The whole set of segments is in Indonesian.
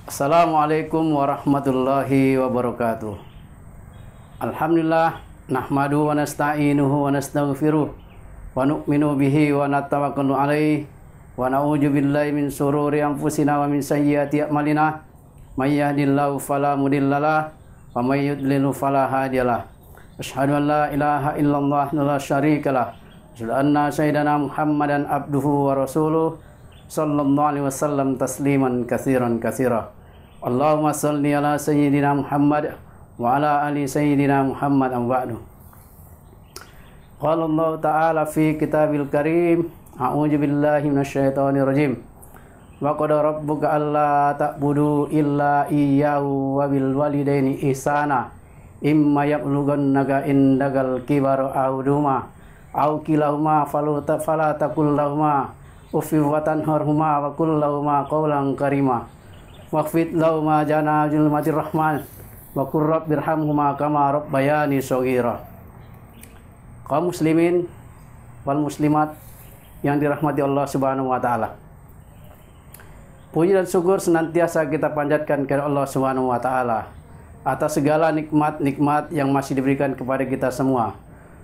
Assalamualaikum warahmatullahi wabarakatuh. Alhamdulillah nahmadu wa nasta'inuhu wa nastaghfiruh wa nu'minu bihi wa natawakkalu alaihi wa na'udzu billahi min syururi anfusina wa min sayyiati a'malina may yahdihillahu fala mudhillalah wa may yudlil fala hadiyalah. Asyhadu an la ilaha illallah la syarikalah. Asyhadu anna sayyidana Muhammadan abduhu wa rasuluh sallallahu alaihi wasallam tasliman katsiran katsira. Allahumma salli ala sayyidina Muhammad wa ala ali sayyidina Muhammad ba'du. Qala Allah Ta'ala fi kitabil karim, a'udzu billahi minasyaitonir rajim. Wa qad rabbuka alla ta'budu illa iyyahu wa bil walidaini ihsana imma yablughanna indagal kibar auduma au kilahuma fala taqul lahuma uffin wa tanharhuma wa qul lahuma qawlan karima. Waqfid lahuma janahal matir rahman wa qur rabbirhamhuma kama rabbayani shaghira. Kaum muslimin wal muslimat yang dirahmati Allah Subhanahu wa taala. Puji dan syukur senantiasa kita panjatkan kepada Allah Subhanahu wa taala atas segala nikmat-nikmat yang masih diberikan kepada kita semua.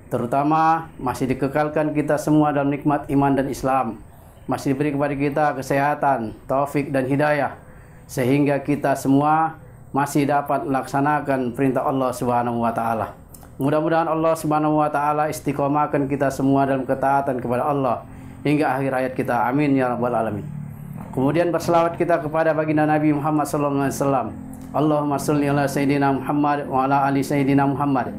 Terutama masih dikekalkan kita semua dalam nikmat iman dan Islam. Masih diberi kepada kita kesehatan, taufik dan hidayah, sehingga kita semua masih dapat melaksanakan perintah Allah Subhanahu wa taala. Mudah-mudahan Allah Subhanahu wa taala istiqomahkan kita semua dalam ketaatan kepada Allah hingga akhir hayat kita. Amin ya rabbal alamin. Kemudian berselawat kita kepada baginda Nabi Muhammad sallallahu alaihi wasallam. Allahumma shalli ala sayyidina Muhammad wa ala ali sayyidina Muhammad.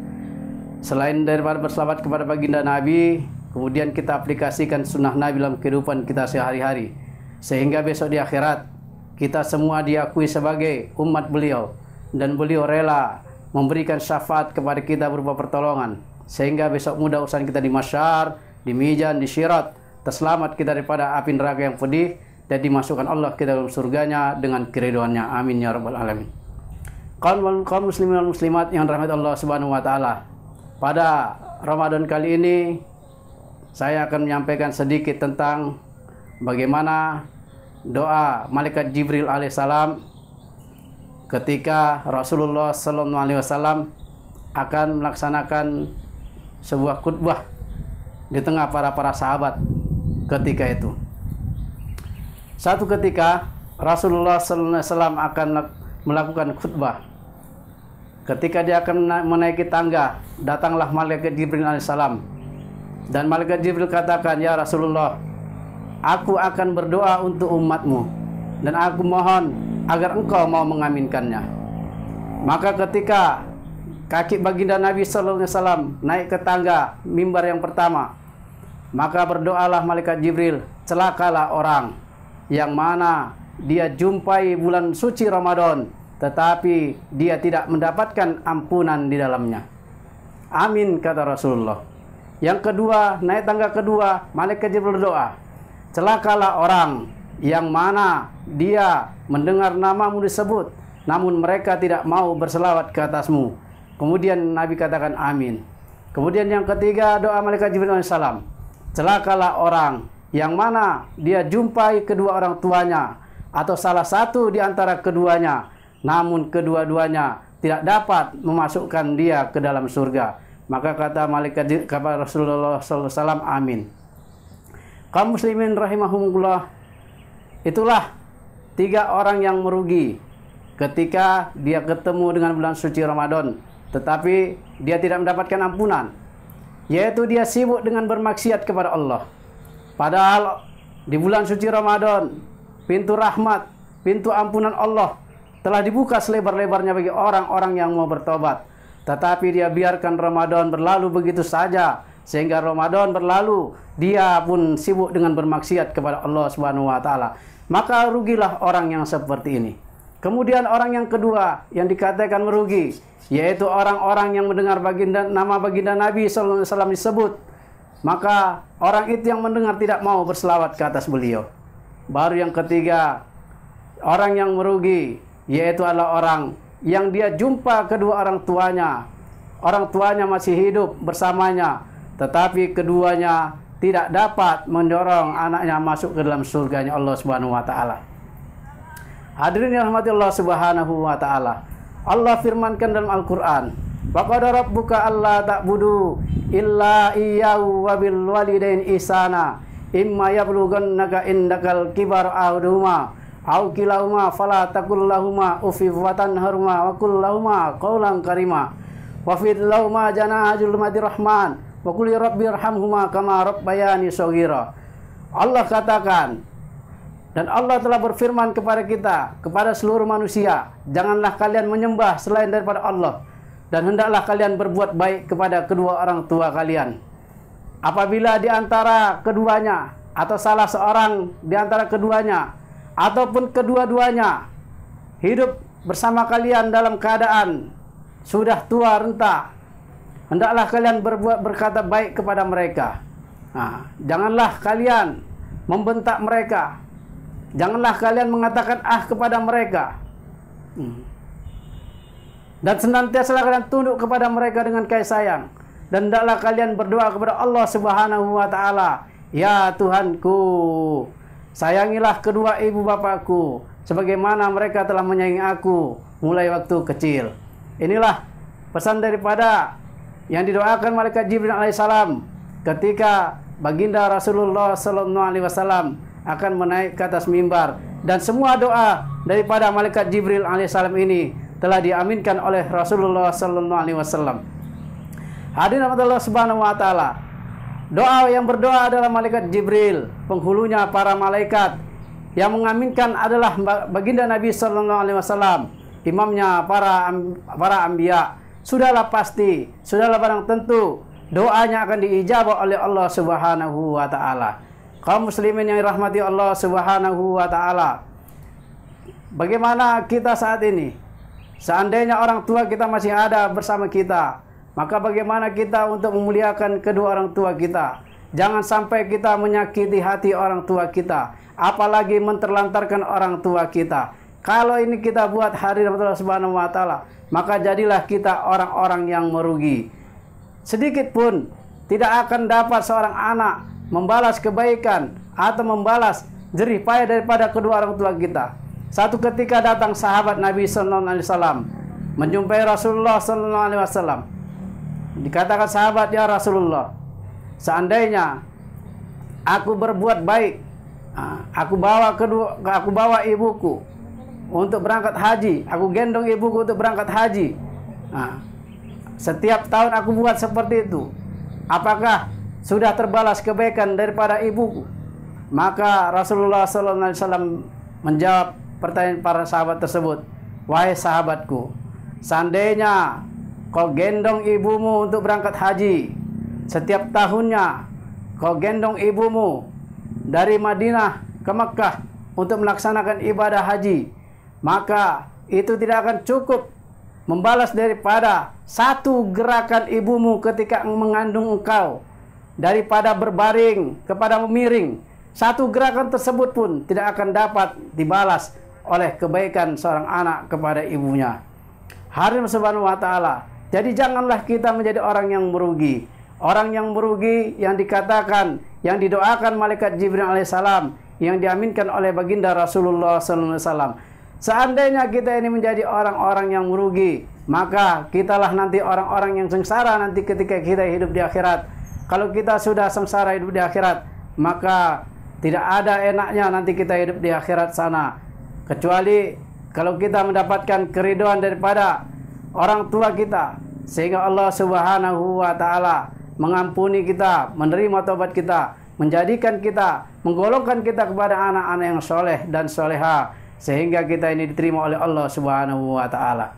Selain daripada berselawat kepada baginda Nabi, kemudian kita aplikasikan sunnah Nabi dalam kehidupan kita sehari-hari, sehingga besok di akhirat kita semua diakui sebagai umat beliau, dan beliau rela memberikan syafaat kepada kita berupa pertolongan, sehingga besok mudah urusan kita di masyar, di mizan, di syirat, terselamat kita daripada api neraka yang pedih, dan dimasukkan Allah ke dalam surganya dengan keridhoannya. Amin ya rabbal alamin. Kaum muslimin dan muslimat yang dirahmati Allah Subhanahu wa taala, pada Ramadan kali ini saya akan menyampaikan sedikit tentang bagaimana doa malaikat Jibril alaihissalam ketika Rasulullah sallallahu alaihi wasallam akan melaksanakan sebuah khutbah di tengah para sahabat ketika itu. Satu ketika Rasulullah sallallahu alaihi wasallam akan melakukan khutbah. Ketika dia akan menaiki tangga, datanglah malaikat Jibril alaihissalam, dan malaikat Jibril katakan, "Ya Rasulullah, aku akan berdoa untuk umatmu, dan aku mohon agar engkau mau mengaminkannya." Maka ketika kaki baginda Nabi sallallahu alaihi wasallam naik ke tangga mimbar yang pertama, maka berdoalah malaikat Jibril, "Celakalah orang yang mana dia jumpai bulan suci Ramadan, tetapi dia tidak mendapatkan ampunan di dalamnya." Amin, kata Rasulullah. Yang kedua, naik tangga kedua, malaikat Jibril berdoa, "Celakalah orang yang mana dia mendengar namamu disebut, namun mereka tidak mau berselawat ke atasmu." Kemudian Nabi katakan amin. Kemudian yang ketiga, doa malaikat Jibril alaihissalam, "Celakalah orang yang mana dia jumpai kedua orang tuanya atau salah satu di antara keduanya, namun kedua-duanya tidak dapat memasukkan dia ke dalam surga." Maka kata malaikat kepada Rasulullah SAW, amin. Kaum muslimin rahimahumullah, itulah tiga orang yang merugi ketika dia ketemu dengan bulan suci Ramadan, tetapi dia tidak mendapatkan ampunan, yaitu dia sibuk dengan bermaksiat kepada Allah. Padahal di bulan suci Ramadan, pintu rahmat, pintu ampunan Allah telah dibuka selebar-lebarnya bagi orang-orang yang mau bertobat. Tetapi dia biarkan Ramadan berlalu begitu saja, sehingga Ramadan berlalu dia pun sibuk dengan bermaksiat kepada Allah Subhanahu wa taala. Maka rugilah orang yang seperti ini. Kemudian orang yang kedua yang dikatakan merugi, yaitu orang-orang yang mendengar nama baginda Nabi sallallahu alaihi wasallam disebut, maka orang itu yang mendengar tidak mau berselawat ke atas beliau. Baru yang ketiga, orang yang merugi, yaitu adalah orang yang dia jumpa kedua orang tuanya masih hidup bersamanya, tetapi keduanya tidak dapat mendorong anaknya masuk ke dalam surganya Allah Subhanahu wa taala. Hadirin yang rahmati Allah Subhanahu wa taala. Allah firmankan dalam Al-Qur'an, "Wa qad rabbuka alla ta'budu illa iyyahu wa bil walidaini ihsana. Imma yablughannaka indakal kibar ahaduhuma aw kilahuma fala taqul lahumu uffin wa tanharhuma wa qul lahumu qawlan karima. Wa fid lahumu janahul rahman wa qul rabbirhamhuma kama rabbayani shaghira." Allah katakan, dan Allah telah berfirman kepada kita, kepada seluruh manusia, janganlah kalian menyembah selain daripada Allah, dan hendaklah kalian berbuat baik kepada kedua orang tua kalian. Apabila di antara keduanya, atau salah seorang di antara keduanya, ataupun kedua-duanya hidup bersama kalian dalam keadaan sudah tua renta, hendaklah kalian berkata baik kepada mereka. Nah, janganlah kalian membentak mereka. Janganlah kalian mengatakan kepada mereka. Dan senantiasa kalian tunduk kepada mereka dengan kasih sayang. Dan hendaklah kalian berdoa kepada Allah Subhanahu wa taala, "Ya Tuhanku, sayangilah kedua ibu bapakku sebagaimana mereka telah menyayangi aku mulai waktu kecil." Inilah pesan daripada yang didoakan malaikat Jibril alaihissalam ketika baginda Rasulullah sallallahu alaihi wasallam akan menaik ke atas mimbar, dan semua doa daripada malaikat Jibril alaihissalam ini telah diaminkan oleh Rasulullah sallallahu alaihi wasallam. Hadirin Allah Subhanahu wa taala. Doa yang berdoa adalah malaikat Jibril, penghulunya para malaikat. Yang mengaminkan adalah baginda Nabi sallallahu alaihi wasallam, imamnya para anbiya. Sudahlah pasti, sudahlah barang tentu doanya akan diijabah oleh Allah Subhanahu wa taala. Kaum muslimin yang dirahmati Allah Subhanahu wa taala, bagaimana kita saat ini? Seandainya orang tua kita masih ada bersama kita, maka bagaimana kita untuk memuliakan kedua orang tua kita? Jangan sampai kita menyakiti hati orang tua kita, apalagi menterlantarkan orang tua kita. Kalau ini kita buat hari Allah Subhanahu wa taala, maka jadilah kita orang-orang yang merugi. Sedikit pun tidak akan dapat seorang anak membalas kebaikan atau membalas jerih payah daripada kedua orang tua kita. Satu ketika datang sahabat Nabi sallallahu alaihi wasallam menjumpai Rasulullah sallallahu alaihi wasallam. Dikatakan sahabat, "Ya Rasulullah, seandainya aku berbuat baik, aku bawa ibuku untuk berangkat haji, aku gendong ibuku untuk berangkat haji. Setiap tahun aku buat seperti itu. Apakah sudah terbalas kebaikan daripada ibuku?" Maka Rasulullah SAW menjawab pertanyaan para sahabat tersebut, "Wahai sahabatku, seandainya kau gendong ibumu untuk berangkat haji, setiap tahunnya kau gendong ibumu dari Madinah ke Mekkah untuk melaksanakan ibadah haji, maka itu tidak akan cukup membalas daripada satu gerakan ibumu ketika mengandung engkau. Daripada berbaring kepada memiring, satu gerakan tersebut pun tidak akan dapat dibalas oleh kebaikan seorang anak kepada ibunya." Hadirin subhanahu wa ta'ala, jadi janganlah kita menjadi orang yang merugi. Orang yang merugi yang dikatakan, yang didoakan malaikat Jibril alaihissalam, yang diaminkan oleh baginda Rasulullah sallallahu alaihi wasallam. Seandainya kita ini menjadi orang-orang yang merugi, maka kitalah nanti orang-orang yang sengsara nanti ketika kita hidup di akhirat. Kalau kita sudah sengsara hidup di akhirat, maka tidak ada enaknya nanti kita hidup di akhirat sana, kecuali kalau kita mendapatkan keridhaan daripada orang tua kita, sehingga Allah Subhanahu wa taala mengampuni kita, menerima taubat kita, menjadikan kita, menggolongkan kita kepada anak-anak yang soleh dan soleha, sehingga kita ini diterima oleh Allah Subhanahu wa taala.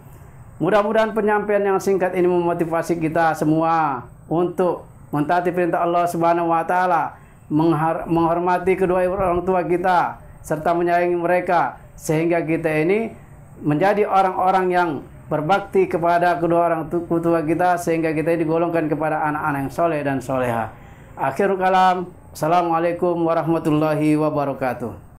Mudah-mudahan penyampaian yang singkat ini memotivasi kita semua untuk mentaati perintah Allah Subhanahu wa taala, menghormati kedua orang tua kita serta menyayangi mereka, sehingga kita ini menjadi orang-orang yang berbakti kepada kedua orang tua kita, sehingga kita digolongkan kepada anak-anak yang soleh dan soleha. Akhirul kalam, assalamualaikum warahmatullahi wabarakatuh.